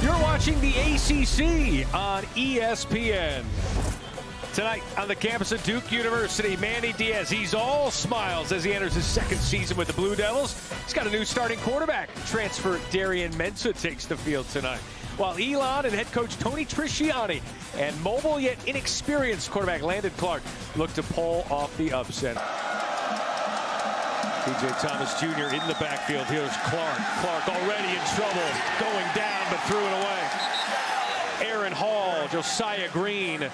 You're watching the ACC on ESPN. Tonight on the campus of Duke University, Manny Diaz, he's all smiles as he enters his second season with the Blue Devils. He's got a new starting quarterback. Transfer Darian Mensah takes the field tonight, while Elon and head coach Tony Trisciani and mobile yet inexperienced quarterback Landon Clark look to pull off the upset. T.J. Thomas Jr. in the backfield. Here's Clark. Clark already in trouble, going down but threw it away. Aaron Hall, Josiah Green.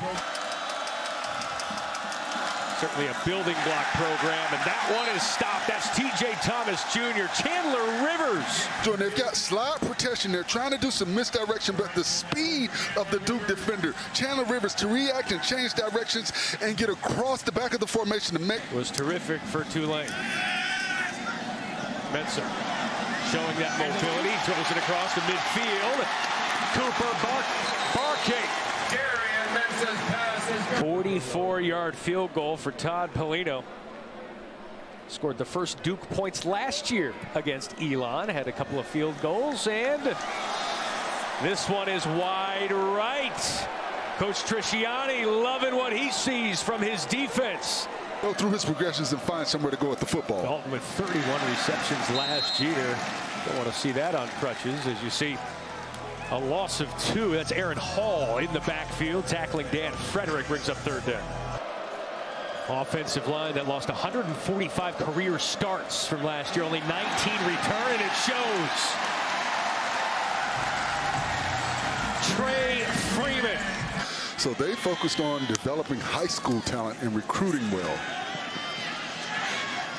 Certainly a building block program, and that one is stopped. That's T.J. Thomas Jr. Chandler Rivers. Jordan, they've got slide protection. They're trying to do some misdirection, but the speed of the Duke defender, Chandler Rivers, to react and change directions and get across the back of the formation to make. Was terrific for Tulane. Mensah showing that mobility, throws it across the midfield. Cooper Barkate. Darian Mensah's pass is 44-yard field goal for Todd Polino. Scored the first Duke points last year against Elon. Had a couple of field goals, and this one is wide right. Coach Trisciani loving what he sees from his defense. Go through his progressions and find somewhere to go with the football. Dalton with 31 receptions last year. Don't want to see that on crutches, as you see a loss of 2. That's Aaron Hall in the backfield, tackling Dan Frederick, brings up third down. Offensive line that lost 145 career starts from last year, only 19 return, and it shows. Trey Freeman. So they focused on developing high school talent and recruiting well.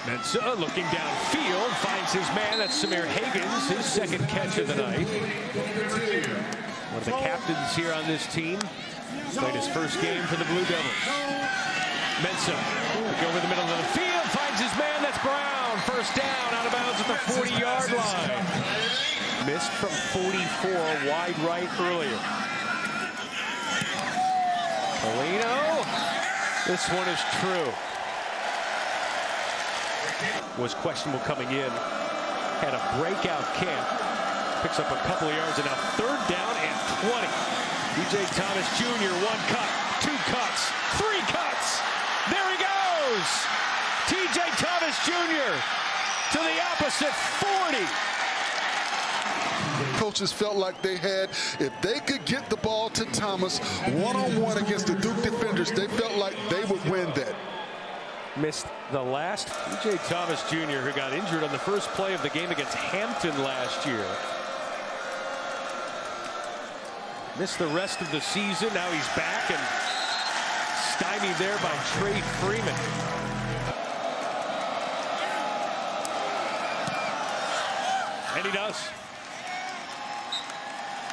Mensah looking downfield, finds his man. That's Samir Higgins, his second catch of the night. One of the captains here on this team. Played his first game for the Blue Devils. Mensah go over the middle of the field, finds his man. That's Brown. First down, out of bounds at the 40-yard line. Missed from 44, wide right earlier. Polino. This one is true. Was questionable coming in. Had a breakout camp. Picks up a couple of yards, and now third down and 20. T.J. Thomas Jr. 1 cut, 2 cuts, 3 cuts. There he goes. T.J. Thomas Jr. to the opposite 40. Coaches felt like they had, if they could get the ball to Thomas one-on-one against the Duke defenders, they felt like they would win that. Missed the last. T.J. Thomas Jr., who got injured on the first play of the game against Hampton last year. Missed the rest of the season. Now he's back and stymied there by Trey Freeman. And he does.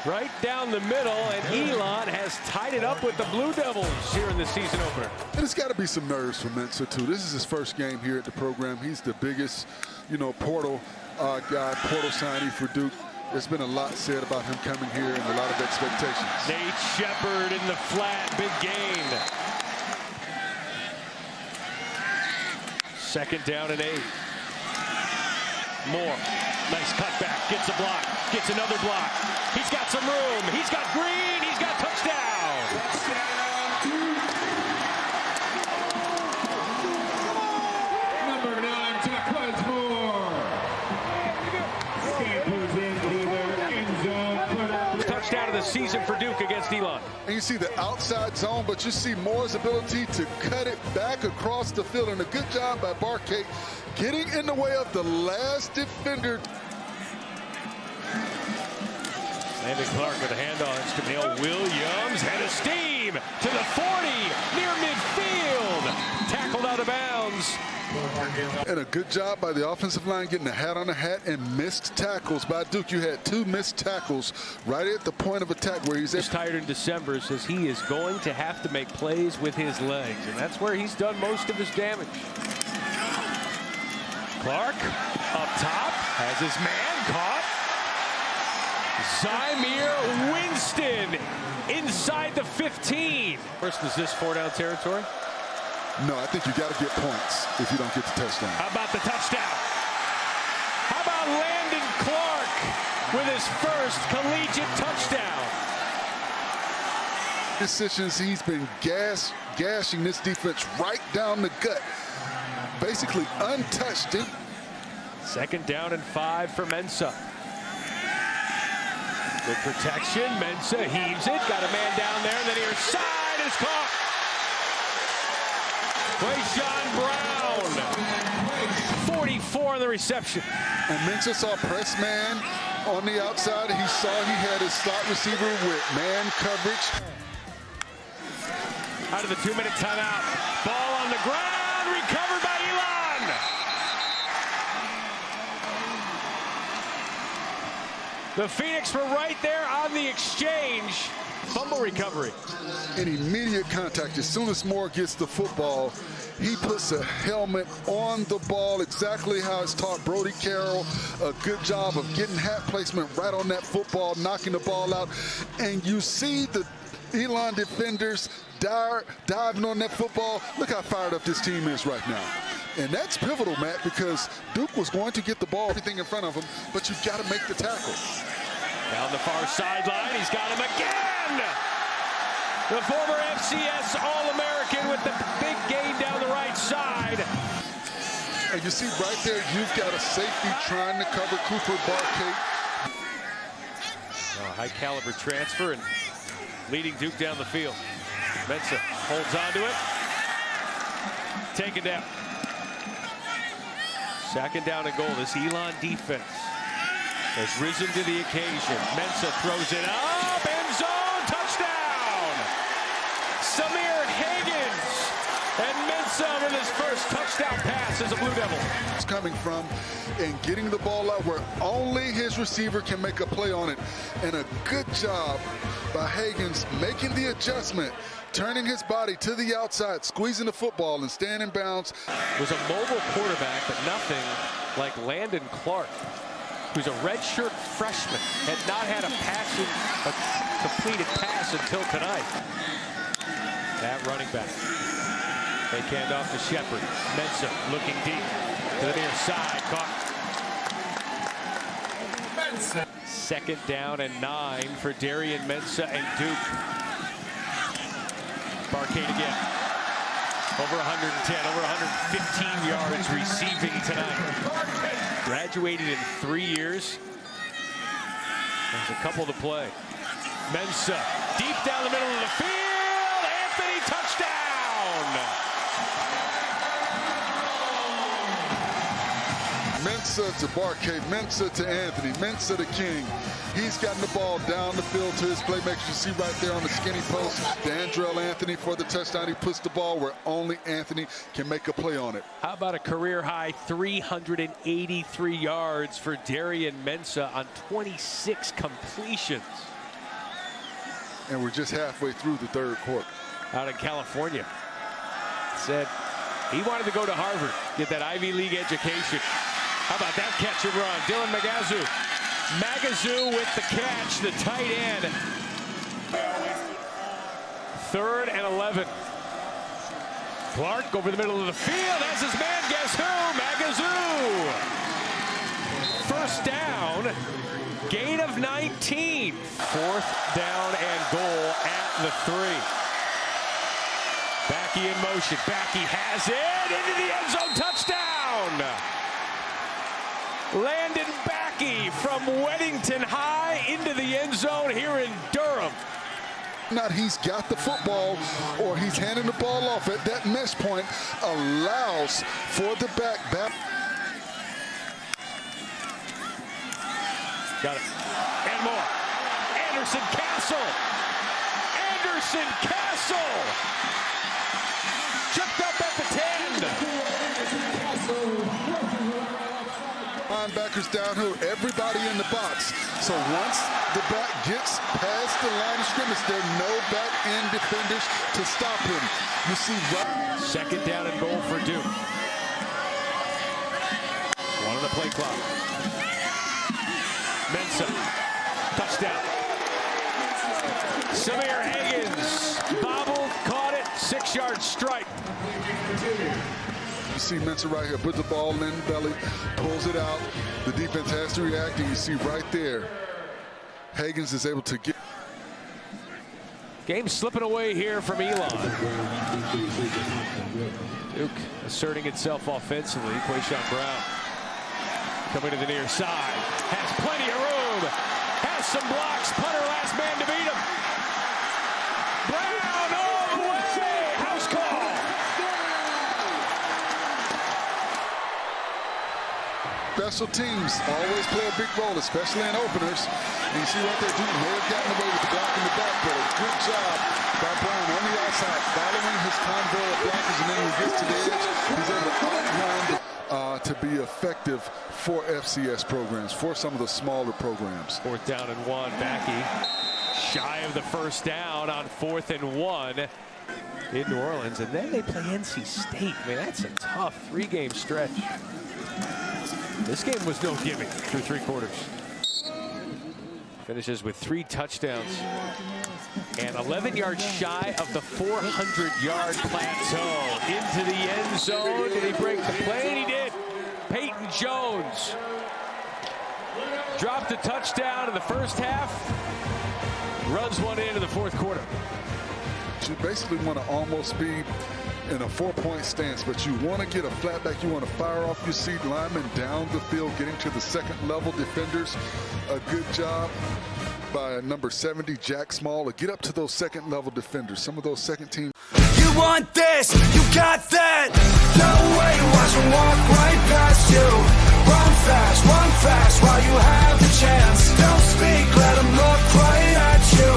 Right down the middle, and Elon has tied it up with the Blue Devils here in the season opener. And it's got to be some nerves for Mensah, too. This is his first game here at the program. He's the biggest, portal guy, portal signee for Duke. There's been a lot said about him coming here and a lot of expectations. Nate Shepard in the flat, big gain. Second down and 8. Moore, nice cutback, gets a block, gets another block. He's got some room, he's got Green, he's got touchdown. number 9, Jacquez Moore. Scampers into their end zone. Touchdown of the season for Duke against Elon. And you see the outside zone, but you see Moore's ability to cut it back across the field. And a good job by Barkate getting in the way of the last defender. Landon Clark with a handoff. It's Camille Williams. Head of steam to the 40, near midfield. Tackled out of bounds. And a good job by the offensive line getting a hat on the hat and missed tackles by Duke. You had 2 missed tackles right at the point of attack where he's tired in December, says he is going to have to make plays with his legs, and that's where he's done most of his damage. Clark up top has his man caught. Zymir Winston inside the 15. First, is this 4-down territory? No, I think you got to get points if you don't get the touchdown. How about the touchdown? How about Landon Clark? with his first collegiate touchdown. Decisions, he's been gashing this defense right down the gut. Basically untouched. Second down and 5 for Mensah. Good protection. Mensah heaves it. Got a man down there. And then near side is caught. John Brown. 44 on the reception. And Mensah saw press man on the outside. He saw he had his slot receiver with man coverage. Out of the 2-minute timeout. Ball on the ground. Recovered by Elon. The Phoenix were right there on the exchange. Fumble recovery. An immediate contact. As soon as Moore gets the football, he puts a helmet on the ball, exactly how it's taught Brody Carroll. A good job of getting hat placement right on that football, knocking the ball out. And you see the Elon defenders diving on that football. Look how fired up this team is right now. And that's pivotal, Matt, because Duke was going to get the ball, everything in front of him, but you've got to make the tackle. Down the far sideline, he's got him again! The former FCS All-American with the big gain down the right side. And you see right there, you've got a safety trying to cover Cooper Barcade. High caliber transfer and leading Duke down the field. Mensah holds on to it. Taken down. Second down and goal. This Elon defense has risen to the occasion. Mensah throws it up. End zone. Touchdown. Samir Higgins. And Mensah with his first touchdown pass as a Blue Devil. It's coming from and getting the ball out where only his receiver can make a play on it. And a good job by Higgins making the adjustment, turning his body to the outside, squeezing the football and staying in bounds. Was a mobile quarterback, but nothing like Landon Clark, who's a redshirt freshman, had not had a completed pass until tonight. That running back. Fake handoff to Shepard. Mensah looking deep to the near side. Caught. Second down and 9 for Darian Mensah and Duke. Barcade again. Over 110, over 115 yards receiving tonight. Graduated in 3 years. There's a couple to play. Mensah deep down the middle of the field. Anthony touchdown. Mensah to Barcade, Mensah to Anthony, Mensah to King. He's gotten the ball down the field to his playmakers. You see right there on the skinny post, D'Andrell Anthony for the touchdown. He puts the ball where only Anthony can make a play on it. How about a career-high 383 yards for Darian Mensah on 26 completions? And we're just halfway through the third quarter. Out in California. Said he wanted to go to Harvard, get that Ivy League education. How about that catch and run? Dylan Magazu. Magazu with the catch, the tight end. 3rd and 11. Clark over the middle of the field. That's his man. Guess who? Magazu. First down. Gain of 19. 4th down and goal at the 3. Backey in motion. Backey has it into the end zone. Touchdown. Landon Backey from Weddington High into the end zone here in Durham. Not he's got the football or he's handing the ball off at that mesh point, allows for the back. Got it. And more. Anderson Castle. Anderson Castle. Chipped up at the 10. Linebackers downhill, everybody in the box. So once the back gets past the line of scrimmage, there are no back end defenders to stop him. You see right. Second down and goal for Duke. 1 on the play clock. Mensah. Touchdown. Samir Higgins. Bobbled, caught it. 6-yard strike. You see Mensah right here, put the ball in the belly, pulls it out. The defense has to react, and you see right there, Higgins is able to get. Game slipping away here from Elon. Duke asserting itself offensively. Quayshawn Brown coming to the near side. Has plenty of room. Has some blocks. Punter last man to beat him. Brown all the way. House call. Special teams always play a big role, especially in openers. And you see what they do. May have gotten away with the block in the back, but a good job by Brown on the outside, following his convoy of blockers, and then when he gets to the edge, he's able to outrun to be effective for FCS programs, for some of the smaller programs. 4th down and 1. Backey shy of the first down on 4th and 1 in New Orleans, and then they play NC State. I mean, that's a tough 3-game stretch. This game was no giving through 3 quarters. Finishes with 3 touchdowns and 11 yards shy of the 400-yard plateau. Into the end zone. Did he break the play? And he did. Peyton Jones dropped a touchdown in the first half. Runs one into the 4th quarter. You basically want to almost be in a 4-point stance, but you want to get a flatback. You want to fire off your seat linemen down the field, getting to the second-level defenders. A good job by number 70, Jack Small, to get up to those second-level defenders. Some of those second-team. You want this, you got that. No way, watch them walk right past you. Run fast while you have the chance. Don't speak, let them look right at you.